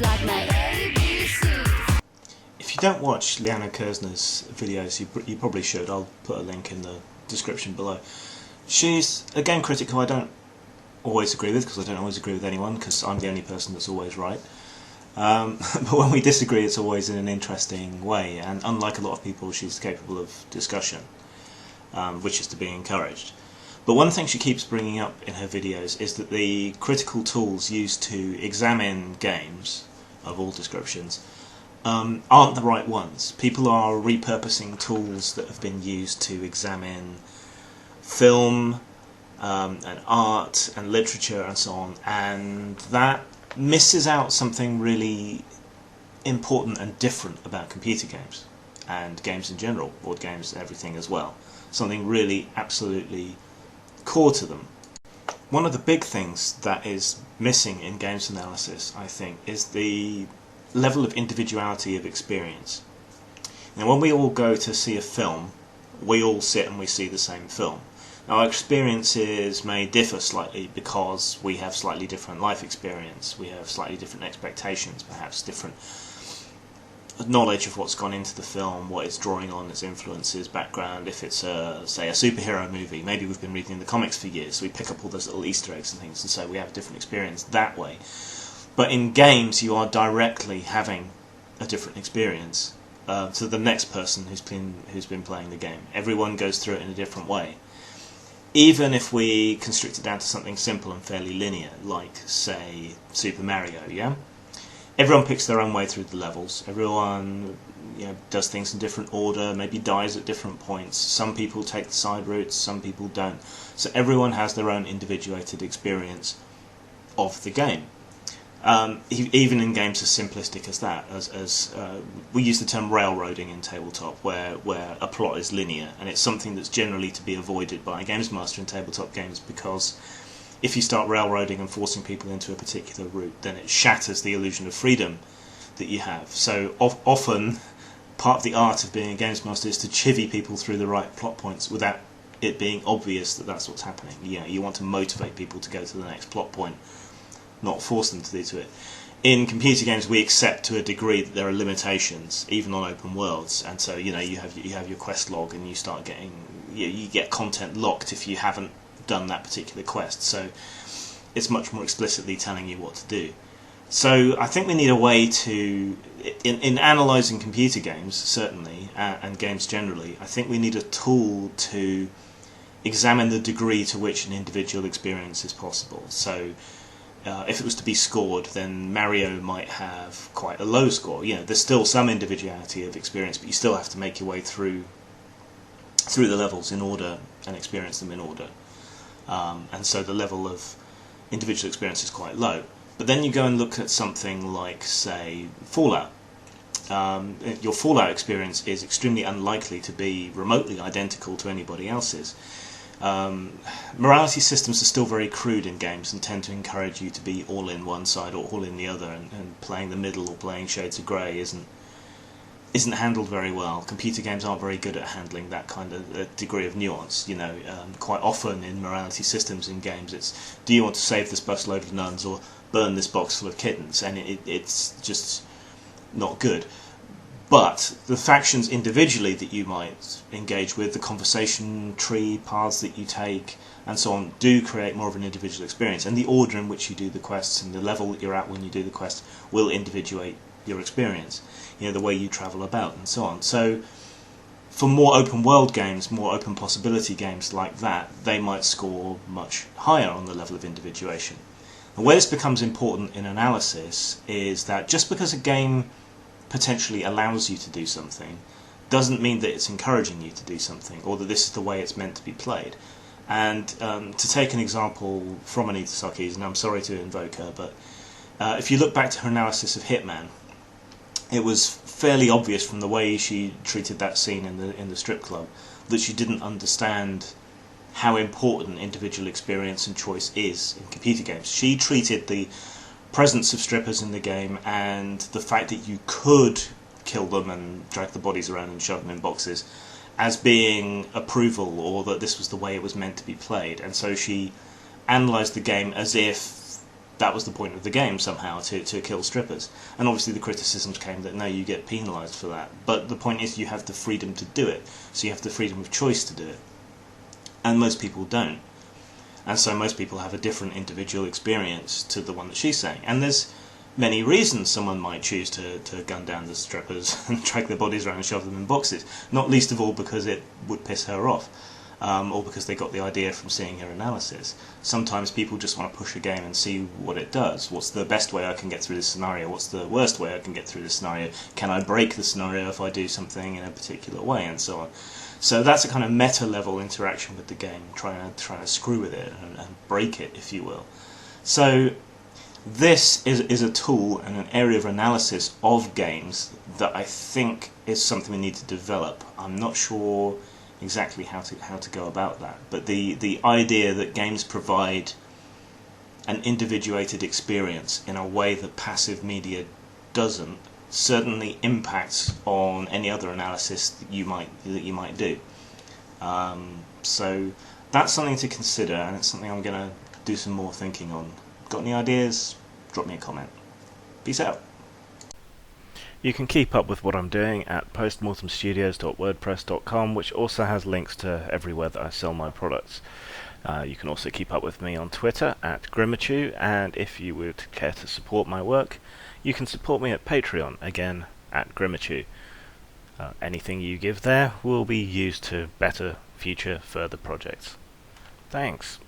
like my ABCs. If you don't watch Liana Kersner's videos, you probably should. I'll put a link in the description below. She's a game critic who I don't always agree with, because I don't always agree with anyone, because I'm the only person that's always right. But when we disagree, it's always in an interesting way, and unlike a lot of people, she's capable of discussion, which is to be encouraged. But one thing she keeps bringing up in her videos is that the critical tools used to examine games of all descriptions aren't the right ones. People are repurposing tools that have been used to examine film and art and literature and so on, and that misses out something really important and different about computer games and games in general, board games, everything as well. Something really absolutely core to them. One of the big things that is missing in games analysis, I think, is the level of individuality of experience. Now, when we all go to see a film, we all sit and we see the same film. Now, our experiences may differ slightly because we have slightly different life experience, we have slightly different expectations, perhaps different knowledge of what's gone into the film, what it's drawing on, its influences, background. If it's say a superhero movie, maybe we've been reading the comics for years, so we pick up all those little Easter eggs and things, and so we have a different experience that way. But in games, you are directly having a different experience to the next person who's been playing the game. Everyone goes through it in a different way. Even if we constrict it down to something simple and fairly linear, like, say, Super Mario, yeah? Everyone picks their own way through the levels. Everyone, does things in different order, maybe dies at different points. Some people take the side routes, some people don't. So everyone has their own individuated experience of the game. Even in games as simplistic as that, as we use the term railroading in tabletop, where a plot is linear, and it's something that's generally to be avoided by a games master in tabletop games, because if you start railroading and forcing people into a particular route, then it shatters the illusion of freedom that you have. So often, part of the art of being a games master is to chivvy people through the right plot points without it being obvious that that's what's happening. You want to motivate people to go to the next plot point, not force them to do it. In computer games, we accept to a degree that there are limitations, even on open worlds, and so you have your quest log, and you start getting you get content locked if you haven't done that particular quest. So it's much more explicitly telling you what to do. So I think we need a way to, in analysing computer games certainly, and games generally, I think we need a tool to examine the degree to which an individual experience is possible. So if it was to be scored, then Mario might have quite a low score. There's still some individuality of experience, but you still have to make your way through the levels in order and experience them in order. And so the level of individual experience is quite low. But then you go and look at something like, say, Fallout. Your Fallout experience is extremely unlikely to be remotely identical to anybody else's. Morality systems are still very crude in games and tend to encourage you to be all in one side or all in the other, and playing the middle or playing Shades of Grey isn't handled very well. Computer games aren't very good at handling that kind of degree of nuance. Quite often in morality systems in games, it's, do you want to save this busload of nuns or burn this box full of kittens? And it's just not good. But the factions individually that you might engage with, the conversation tree, paths that you take, and so on, do create more of an individual experience. And the order in which you do the quests and the level that you're at when you do the quest will individuate your experience. The way you travel about and so on. So for more open world games, more open possibility games like that, they might score much higher on the level of individuation. And where this becomes important in analysis is that just because a game potentially allows you to do something doesn't mean that it's encouraging you to do something, or that this is the way it's meant to be played. And to take an example from Anita Sarkeesian, and I'm sorry to invoke her, but if you look back to her analysis of Hitman, it was fairly obvious from the way she treated that scene in the strip club that she didn't understand how important individual experience and choice is in computer games. She treated the presence of strippers in the game and the fact that you could kill them and drag the bodies around and shove them in boxes as being approval, or that this was the way it was meant to be played. And so she analysed the game as if that was the point of the game somehow, to kill strippers. And obviously the criticisms came that no, you get penalised for that. But the point is you have the freedom to do it, so you have the freedom of choice to do it. And most people don't. And so most people have a different individual experience to the one that she's saying. And there's many reasons someone might choose to gun down the strippers and drag their bodies around and shove them in boxes. Not least of all because it would piss her off, or because they got the idea from seeing her analysis. Sometimes people just want to push a game and see what it does. What's the best way I can get through this scenario? What's the worst way I can get through this scenario? Can I break the scenario if I do something in a particular way, and so on. So that's a kind of meta-level interaction with the game, trying to screw with it and break it, if you will. So this is a tool and an area of analysis of games that I think is something we need to develop. I'm not sure exactly how to go about that, but the idea that games provide an individuated experience in a way that passive media doesn't certainly impacts on any other analysis that you might do. So that's something to consider, and it's something I'm going to do some more thinking on. Got any ideas? Drop me a comment. Peace out. You can keep up with what I'm doing at postmortemstudios.wordpress.com, which also has links to everywhere that I sell my products. You can also keep up with me on Twitter at Grimachew, and if you would care to support my work, you can support me at Patreon, again at Grimachew. Anything you give there will be used to better future further projects. Thanks.